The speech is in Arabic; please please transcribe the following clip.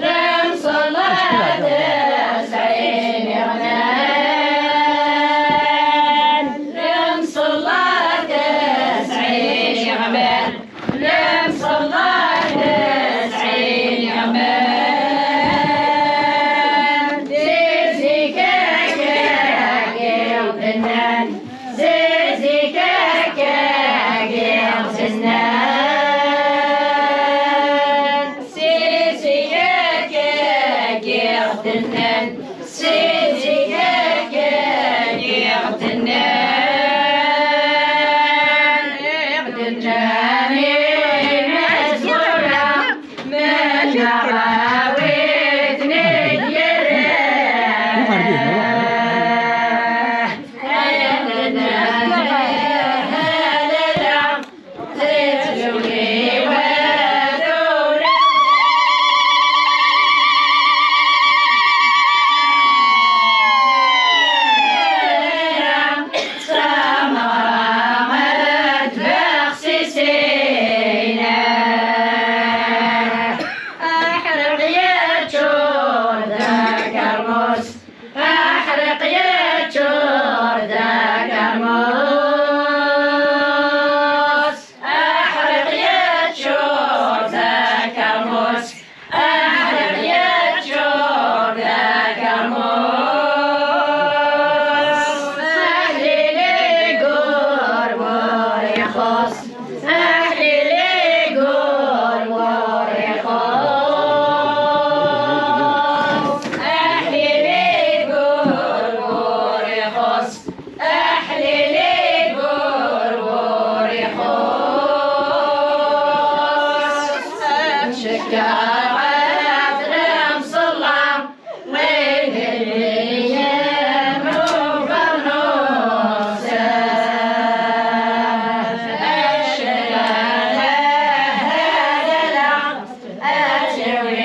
رم صلاة تسعين يغمان رم صلاة تسعين يغمان رم صلاة تسعين يغمان زيزي كاكا قيل فنان زيزي كاكا قيل فنان سيزي كاكا قيل فنان سيزي كاكا قيل فنان يقدرني مسؤولة من عاوتني أحرق يا تشور ذاك الموس أحرق يا تشور ذاك الموس أحرق يا تشور ذاك الموس أحرق يا تشور ذاك الموس أهلي لي قربور يخص أهلي لي قربور يخص أهلي لي قربور يخص أهلي لي قربور يخص شكار عذرم صلام وين الأيام وبرنوسة الشلالة هذا العقل أشوي